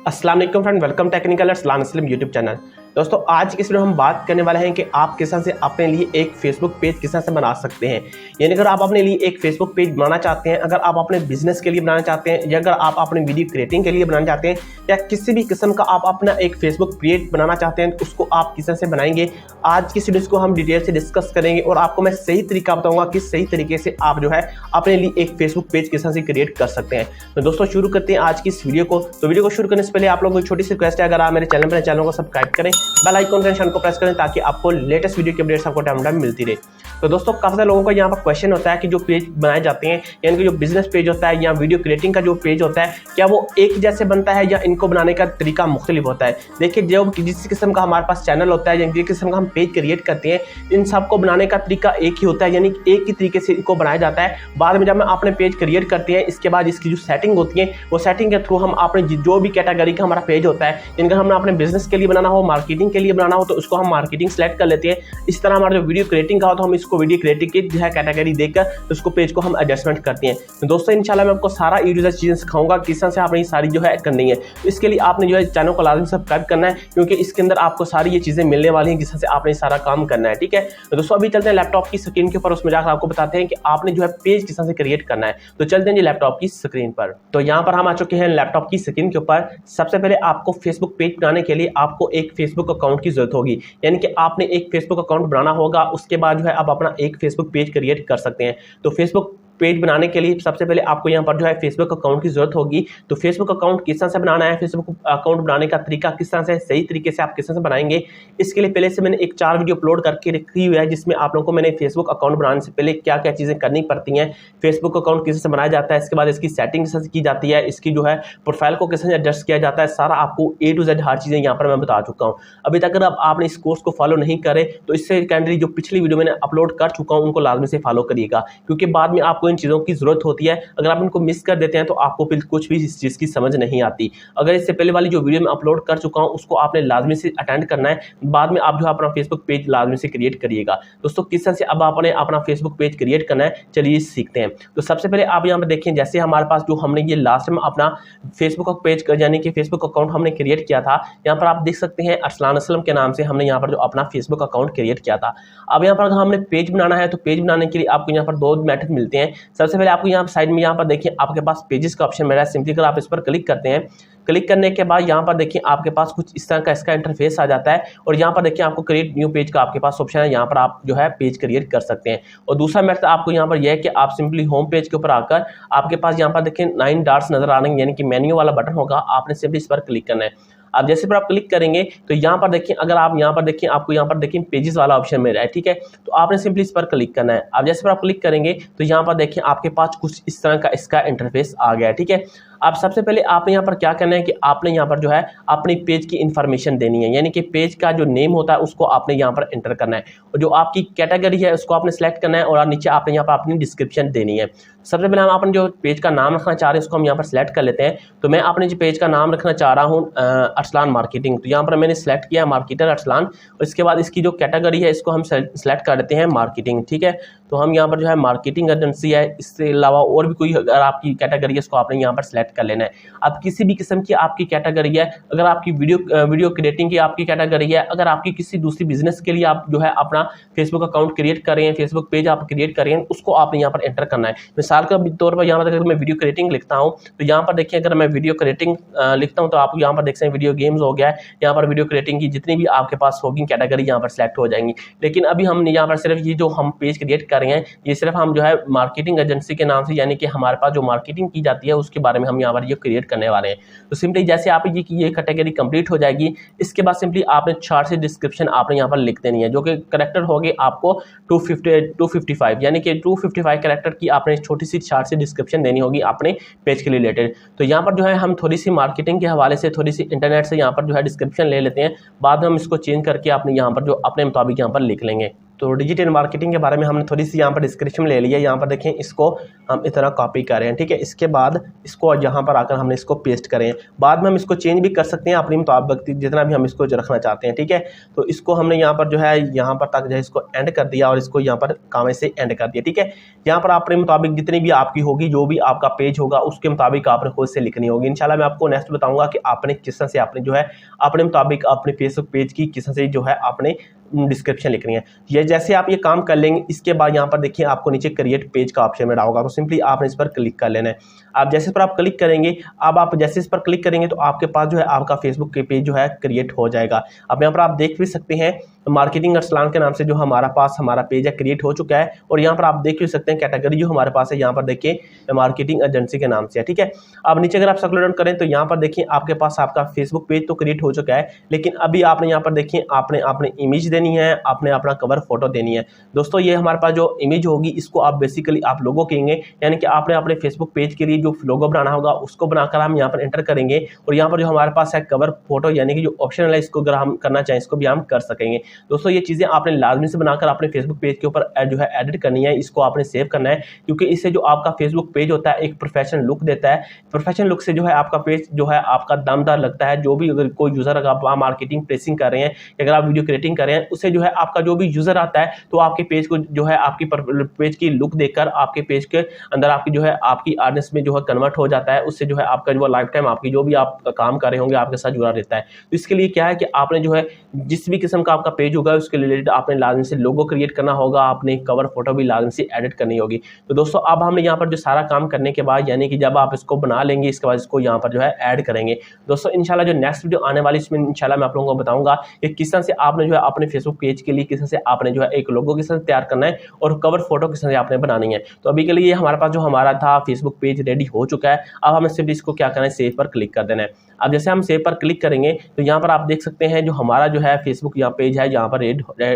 अस्सलाम वालेकुम friend, welcome technical अस्सलाम मुस्लिम यूट्यूब चैनल। दोस्तों आज की इस वीडियो में हम बात करने वाले हैं कि आप किस तरह से अपने लिए एक फेसबुक पेज किस तरह से बना सकते हैं। यानी अगर आप अपने लिए एक फेसबुक पेज बनाना चाहते हैं, अगर आप अपने बिजनेस के लिए बनाना चाहते हैं, या अगर आप अपने वीडियो क्रिएटिंग के लिए बनाना चाहते हैं, या किसी भी किस्म का आप अपना एक फेसबुक पेज बनाना चाहते हैं, तो उसको आप किस तरह से बनाएंगे आज की वीडियो को हम डिटेल से डिस्कस करेंगे और आपको मैं सही तरीका बताऊंगा कि सही तरीके से आप जो है अपने लिए एक फेसबुक पेज किस तरह से क्रिएट कर सकते हैं। तो दोस्तों शुरू करते हैं आज की इस वीडियो को। तो वीडियो को शुरू करने से पहले आप लोगों को छोटी सी रिक्वेस्ट है, अगर आप मेरे चैनल को सब्सक्राइब करें, बेल आइकन के निशान को प्रेस करें ताकि आपको लेटेस्ट वीडियो की अपडेट्स आपको टाइम टाइम मिलती रहे। तो दोस्तों काफी सारे लोगों को यहाँ पर क्वेश्चन होता है कि जो पेज बनाए जाते हैं, यानी कि जो बिजनेस पेज होता है या वीडियो क्रिएटिंग का जो पेज होता है, क्या वो एक जैसे बनता है या इनको बनाने का तरीका मुख्तलिफ होता है। देखिए जो जिस किस्म का हमारे पास चैनल होता है या जिस किस्म का हम पेज क्रिएट करते हैं, इन सबको बनाने का तरीका एक ही होता है, यानी एक ही तरीके से इनको बनाया जाता है। बाद में जब हम अपने पेज क्रिएट करते हैं, इसके बाद इसकी जो सेटिंग होती है, वो सेटिंग के थ्रू हम अपने जो भी कैटेगरी का हमारा पेज होता है, इनका हमने अपने बिजनेस के लिए बनाना हो, मार्केटिंग के लिए बनाना हो, तो उसको हम मार्केटिंग सेलेक्ट कर लेते हैं। इस तरह हमारा जो वीडियो क्रिएटिंग का हो तो हम इसको वीडियो क्रिएटिंग की जो है कैटेगरी देकर उसको पेज को हम एडजस्टमेंट करते हैं। तो दोस्तों इंशाल्लाह मैं आपको सारा यूजर चीजें सिखाऊंगा किस तरह से आपने ये सारी जो है करनी है। तो इसके लिए आपने जो है चैनल को लाजमी सब्सक्राइब करना है, क्योंकि इसके अंदर आपको सारी ये चीजें मिलने वाली हैं जिस तरह से आपने सारा काम करना है। ठीक है, तो दोस्तों अभी चलते हैं लैपटॉप की स्क्रीन के ऊपर, उसमें जाकर आपको बताते हैं कि आपने जो है पेज किस तरह से क्रिएट करना है। तो चलते हैं जी लैपटॉप की स्क्रीन पर। तो यहाँ पर हम आ चुके हैं लैपटॉप की स्क्रीन के ऊपर। सबसे पहले आपको फेसबुक पेज बनाने के लिए आपको एक फेसबुक अकाउंट की जरूरत होगी, यानी कि आपने एक फेसबुक अकाउंट बनाना होगा। उसके बाद जो है आप अपना एक फेसबुक पेज क्रिएट कर सकते हैं। तो फेसबुक पेज बनाने के लिए सबसे पहले आपको यहाँ पर जो है फेसबुक अकाउंट की जरूरत होगी। तो फेसबुक अकाउंट किस तरह से बनाना है, फेसबुक अकाउंट बनाने का तरीका किस तरह से सही तरीके से आप किस तरह से बनाएंगे, इसके लिए पहले से मैंने एक 4 वीडियो अपलोड करके रखी हुई है, जिसमें आप लोगों को मैंने फेसबुक अकाउंट बनाने से पहले क्या क्या चीजें करनी पड़ती हैं, फेसबुक अकाउंट किस तरह से बनाया जाता है, इसके बाद इसकी सेटिंग किस तरह से की जाती है, इसकी जो है प्रोफाइल को किस तरह से एडजस्ट किया जाता है, सारा आपको A to Z हर चीजें यहाँ पर मैं बता चुका हूँ। अभी तक अगर आपने इस कोर्स को फॉलो नहीं करे तो इससे कैंडली जो पिछली वीडियो मैंने अपलोड कर चुका हूँ उनको लाजमी से फॉलो करिएगा, क्योंकि बाद में आपको इन चीजों की जरूरत होती है। अगर आप इनको मिस कर देते हैं तो आपको फिर कुछ भी इस चीज की समझ नहीं आती। अगर इससे पहले वाली जो वीडियो मैं अपलोड कर चुका हूं उसको आपने लाजमी से अटेंड करना है, बाद में आप जो अपना फेसबुक पेज लाजमी से क्रिएट करिएगा। दोस्तों किस तरह से अब आपने अपना फेसबुक पेज क्रिएट करना है, चलिए सीखते हैं। तो सबसे पहले आप यहाँ पर देखें, जैसे हमारे पास जो हमने ये लास्ट में अपना फेसबुक पेज यानी कि फेसबुक अकाउंट हमने क्रिएट किया था, यहाँ पर आप देख सकते हैं अरसलान असलम के नाम से हमने यहाँ पर जो अपना फेसबुक अकाउंट क्रिएट किया था। अब यहाँ पर अगर हमने पेज बनाना है तो पेज बनाने के लिए आपको यहाँ पर 2 मेथड मिलते हैं। सबसे पहले आपको यहाँ साइड में यहाँ पर देखिए आपके पास पेजेस का ऑप्शन मिला है। सिंपली अगर आप इस पर क्लिक करते हैं, क्लिक करने के बाद यहाँ पर देखिए आपके पास कुछ इस तरह का इसका इंटरफेस आ जाता है, और यहाँ पर देखिए आपको क्रिएट न्यू पेज का आपके पास ऑप्शन है, यहाँ पर आप जो है पेज क्रिएट कर सकते हैं। और दूसरा मेथड आपको यहाँ पर यह है कि आप सिंपली होम पेज के ऊपर आकर आपके पास यहाँ पर देखिए 9 डॉट्स नजर आ रहे हैं, यानी कि मेन्यू वाला बटन होगा, आपने सिंपली इस पर क्लिक करना है। अब जैसे पर आप क्लिक करेंगे तो यहाँ पर देखिए, अगर आप यहाँ पर देखिए आपको यहाँ पर देखिए पेजेस वाला ऑप्शन मिल रहा है। ठीक है, तो आपने सिंपली इस पर क्लिक करना है। अब जैसे पर आप क्लिक करेंगे तो यहाँ पर देखिए आपके पास कुछ इस तरह का इसका इंटरफेस आ गया है। ठीक है, अब सबसे पहले आपने यहाँ पर क्या करना है कि आपने यहाँ पर जो है अपनी पेज की इंफॉर्मेशन देनी है, यानी कि पेज का जो नेम होता है उसको आपने यहाँ पर एंटर करना है, और जो आपकी कैटेगरी है उसको आपने सेलेक्ट करना है, और नीचे आपने यहाँ पर अपनी डिस्क्रिप्शन देनी है। सबसे पहले हम अपने जो पेज का नाम रखना चाह रहे हैं उसको हम यहाँ पर सेलेक्ट कर लेते हैं। तो मैं अपने जो पेज का नाम रखना चाह रहा हूँ अरसलान मार्केटिंग, तो यहाँ पर मैंने सेलेक्ट किया मार्केटर अरसलान, और इसके बाद इसकी जो कैटेगरी है इसको हम सेलेक्ट कर लेते हैं मार्केटिंग। ठीक है, तो हम यहाँ पर जो है मार्केटिंग एजेंसी है, इसके अलावा और भी कोई अगर आपकी कैटेगरी है इसको आपने यहाँ पर सेलेक्ट कर लेना है। अब किसी भी किस्म की आपकी कैटेगरी है, अगर आपकी वीडियो क्रिएटिंग की आपकी कैटेगरी है, अगर आपकी किसी दूसरी बिजनेस के लिए आप जो है अपना फेसबुक अकाउंट क्रिएट कर रहे हैं, फेसबुक पेज आप क्रिएट कर रहे हैं, उसको आपने यहाँ पर एंटर करना है। मिसाल के तौर पर यहाँ पर अगर मैं वीडियो क्रिएटिंग लिखता हूँ तो यहाँ पर देखिए, अगर मैं वीडियो क्रिएटिंग लिखता हूँ तो आप यहाँ पर देख सकते हैं वीडियो गेम्स हो गया है, यहाँ पर वीडियो क्रिएटिंग की जितनी भी आपके पास होगी कैटेगरी यहाँ पर सेलेक्ट हो जाएंगी। लेकिन अभी हम यहाँ पर सिर्फ ये जो हम पेज क्रिएट कर रहे हैं ये सिर्फ हम जो है मार्केटिंग एजेंसी के नाम से, यानी कि हमारे पास जो मार्केटिंग की जाती है उसके बारे में हम यहाँ पर ये क्रिएट करने वाले हैं। तो सिंपली जैसे आप ये कैटेगरी कंप्लीट हो जाएगी, इसके बाद सिंपली आपने 4 से डिस्क्रिप्शन आपने यहाँ पर लिख देनी है, जो कि कैरेक्टर हो गए आपको 255, यानी कि 255 कैरेक्टर की आपने छोटी सी 4 से डिस्क्रिप्शन देनी होगी अपने पेज के रिलेटेड। तो यहाँ पर जो है हम थोड़ी सी मार्केटिंग के हवाले से, थोड़ी सी इंटरनेट से यहाँ पर जो है डिस्क्रिप्शन ले लेते हैं, बाद में हम इसको चेंज करके आपने यहाँ पर जो अपने मुताबिक यहाँ पर लिख लेंगे। तो डिजिटल मार्केटिंग के बारे में हमने थोड़ी सी यहाँ पर डिस्क्रिप्शन ले लिया। यहाँ पर देखें, इसको हम इतना कॉपी करें, ठीक है। इसके बाद इसको यहाँ पर आकर हमने इसको पेस्ट करें। बाद में हम इसको चेंज भी कर सकते हैं अपनी मुताबिक, जितना भी हम इसको रखना चाहते हैं, ठीक है। तो इसको हमने यहाँ पर जो है यहाँ पर तक जो है इसको एंड कर दिया और इसको यहाँ पर काम से एंड कर दिया, ठीक है। यहाँ पर अपने मुताबिक जितनी भी आपकी होगी, जो भी आपका पेज होगा उसके मुताबिक आपने खुद से लिखनी होगी। इंशाल्लाह मैं आपको नेक्स्ट बताऊंगा कि आपने किस तरह से आपने जो है अपने मुताबिक अपने फेसबुक पेज की किस तरह से जो है आपने डिस्क्रिप्शन लिखनी है। ये जैसे आप ये काम कर लेंगे, इसके बाद यहाँ पर देखिए आपको नीचे क्रिएट पेज का ऑप्शन मिला होगा, तो सिंपली आपने इस पर क्लिक कर लेना है। आप जैसे इस पर आप क्लिक करेंगे, अब आप जैसे इस पर क्लिक करेंगे तो आपके पास जो है आपका फेसबुक के पेज जो है क्रिएट हो जाएगा। अब यहाँ पर आप देख भी सकते हैं मार्केटिंग अरसलान के नाम से जो हमारा पेज है क्रिएट हो चुका है। और यहाँ पर आप देख भी सकते हैं कैटेगरी जो हमारे पास है, यहाँ पर देखिए मार्केटिंग एजेंसी के नाम से है, ठीक है। अब नीचे अगर आप स्क्रॉल डाउन करें तो यहाँ पर देखिए आपके पास आपका फेसबुक पेज तो क्रिएट हो चुका है, लेकिन अभी आपने यहाँ पर देखिए आपने इमेज देनी है, आपने अपना कवर फोटो देनी है। दोस्तों ये हमारे पास जो इमेज होगी इसको आप बेसिकली आप लोगो कहेंगे, यानी कि आपने अपने फेसबुक पेज के लिए जो लोगो बनाना होगा उसको बनाकर हम यहाँ पर एंटर करेंगे। और यहाँ पर जो हमारे पास है कवर फोटो, यानी कि जो ऑप्शनल है, इसको अगर हम करना चाहें इसको भी हम कर सकेंगे। दोस्तों ये चीज़ें आपने लाजमी से बनाकर अपने फेसबुक पेज के ऊपर जो है एडिट करनी है, इसको आपने सेव करना है, क्योंकि इससे जो आपका फेसबुक पेज होता है एक प्रोफेशनल लुक देता है। प्रोफेशनल लुक से जो है आपका पेज जो है आपका दमदार लगता है। जो भी अगर कोई यूजर, अगर आप मार्केटिंग प्लेसिंग कर रहे हैं, अगर आप वीडियो क्रिएटिंग कर रहे हैं, उससे जो है आपका जो भी यूजर आता है तो आपके पेज को जो है आपकी पेज की लुक देखकर आपके पेज के अंदर आपकी जो है आपकी ऑडियंस में जो है कन्वर्ट हो जाता है। उससे जो है आपका जो लाइफ टाइम आपकी जो भी आप काम कर रहे होंगे आपके साथ जुड़ा रहता है। तो इसके लिए क्या है कि आपने जो है जिस भी किस्म का आपका पेज होगा उसके रिलेटेड आपने लाजमी से लोगो क्रिएट करना होगा, आपने कवर फोटो भी लाजमी से एडिट करनी होगी। तो दोस्तों अब हमने यहाँ पर जो सारा काम करने के बाद, यानी कि जब आप इसको बना लेंगे इसके बाद इसको यहाँ पर जो है ऐड करेंगे। दोस्तों इंशाल्लाह जो नेक्स्ट वीडियो आने वाली इसमें इंशाल्लाह मैं आप लोगों को बताऊंगा कि किस तरह से आपने जो है अपने फेसबुक पेज के लिए किस तरह से आपने जो है एक लोगो किस तरह तैयार करना है और कवर फोटो किस तरह से आपने बनानी है। तो अभी के लिए हमारे पास जो हमारा था फेसबुक पेज रेडी हो चुका है। अब हमें सिर्फ इसको क्या करना है, सेव पर क्लिक कर देना है। अब जैसे हम सेव पर क्लिक करेंगे तो यहाँ पर आप देख सकते हैं जो हमारा जो है फेसबुक यहाँ पेज है, यहाँ पर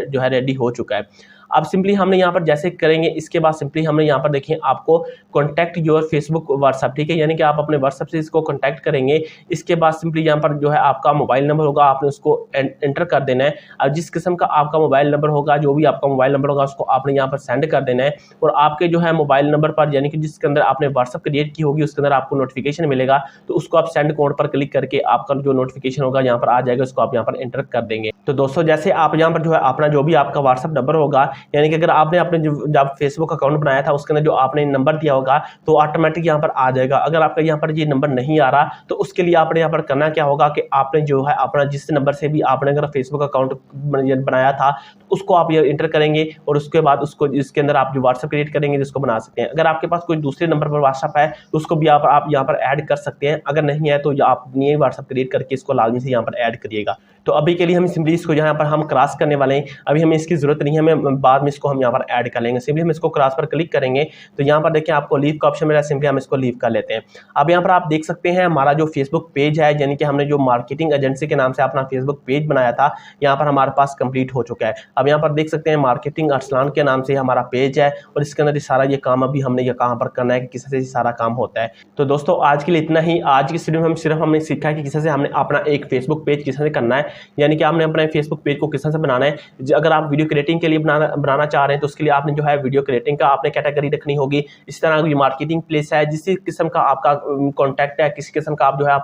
जो है रेडी हो चुका है। अब सिंपली हमने यहाँ पर जैसे करेंगे, इसके बाद सिंपली हमने यहाँ पर देखिए आपको कॉन्टैक्ट योर फेसबुक व्हाट्सएप, ठीक है, यानी कि आप अपने व्हाट्सएप से इसको कॉन्टैक्ट करेंगे। इसके बाद सिंपली यहाँ पर जो है आपका मोबाइल नंबर होगा, आपने उसको एंटर कर देना है। अब जिस किस्म का आपका मोबाइल नंबर होगा, जो भी आपका मोबाइल नंबर होगा उसको आपने यहाँ पर सेंड कर देना है। और आपके जो है मोबाइल नंबर पर, यानी कि जिसके अंदर आपने व्हाट्सएप क्रिएट की होगी उसके अंदर आपको नोटिफिकेशन मिलेगा, तो उसको आप सेंड कोड पर क्लिक करके आपका जो नोटिफिकेशन होगा यहाँ पर आ जाएगा, उसको आप यहाँ पर एंटर कर देंगे। तो दोस्तों जैसे आप यहाँ पर जो है अपना जो भी आपका व्हाट्सएप नंबर होगा, यानी कि अगर आपने अपने जब फेसबुक अकाउंट बनाया था उसके अंदर जो आपने नंबर दिया होगा तो ऑटोमेटिक यहाँ पर आ जाएगा। अगर आपका यहाँ पर ये नंबर नहीं आ रहा तो उसके लिए आपने यहाँ पर करना क्या होगा कि आपने जो है अपना जिस नंबर से भी आपने अगर फेसबुक अकाउंट बनाया था तो उसको आप ये इंटर करेंगे और उसके बाद उसको इसके अंदर आप जो व्हाट्सएप क्रिएट करेंगे जिसको बना सकते हैं। अगर आपके पास कोई दूसरे नंबर पर व्हाट्सएप है तो उसको भी आप यहाँ पर ऐड कर सकते हैं। अगर नहीं है तो आप नए व्हाट्सएप क्रिएट करके इसको लाजमी से यहाँ पर ऐड करिएगा। तो अभी के लिए हम सिंपली इसको यहाँ पर हम क्रॉस करने वाले हैं, अभी हमें इसकी जरूरत नहीं है, हमें बाद में इसको हम यहाँ पर ऐड कर लेंगे। सिंपली हम इसको क्रॉस पर क्लिक करेंगे तो यहाँ पर देखिए आपको लीव का ऑप्शन मिला, सिंपली हम इसको लीव कर लेते हैं। अब यहाँ पर आप देख सकते हैं हमारा जो फेसबुक पेज है, यानी कि हमने जो मार्केटिंग एजेंसी के नाम से अपना फेसबुक पेज बनाया था, यहाँ पर हमारे पास कंप्लीट हो चुका है। अब यहाँ पर देख सकते हैं मार्केटिंग अरसलान के नाम से हमारा पेज है और इसके अंदर सारा ये काम अभी हमने ये कहाँ पर करना है कि किस तरह से सारा काम होता है। तो दोस्तों आज के लिए इतना ही। आज की वीडियो में हमने सीखा है कि किस तरह से हमने अपना एक फेसबुक पेज किस तरह से करना है, यानी कि आपने अपने फेसबुक पेज को किस तरह से बनाना है। अगर आप वीडियो क्रिएटिंग के लिए बनाना चाह रहे हैं तो उसके लिए आपने जो है वीडियो क्रिएटिंग का आपने कैटेगरी रखनी होगी। इस तरह की मार्केटिंग प्लेस है, जिस किस्म का आपका कॉन्टैक्ट है, किसी किस्म का आप जो है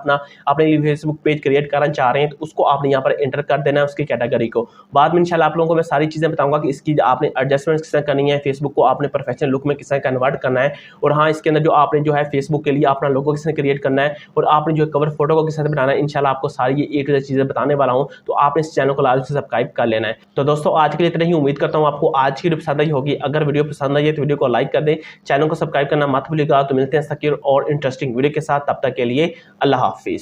अपने फेसबुक पेज क्रिएट करना चाह रहे हैं तो उसको आपने यहाँ पर एंटर कर देना है उसकी कैटेगरी को। बाद में इंशाल्लाह आप लोगों को मैं सारी चीज़ें बताऊंगा कि इसकी आपने एडजस्टमेंट किस तरह करनी है, फेसबुक को आपने प्रोफेशनल लुक में किस तरह कन्वर्ट करना है, और हाँ इसके अंदर जो आपने जो है फेसबुक के लिए अपना लोगो किस तरह क्रिएट करना है और आपने जो कवर फोटो को किस तरह बनाना है। इंशाल्लाह आपको सारी ये एक चीज़ें बताने वाला हूँ, तो आपने इस चैनल को लाजमी से सब्सक्राइब कर लेना है। तो दोस्तों आज के लिए इतना ही। उम्मीद करता हूँ आपको आज की वीडियो पसंद आई होगी। अगर वीडियो पसंद आई है तो वीडियो को लाइक कर दें, चैनल को सब्सक्राइब करना मत भूलिएगा। तो मिलते हैं सकीर और इंटरेस्टिंग वीडियो के साथ, तब तक के लिए अल्लाह हाफिज।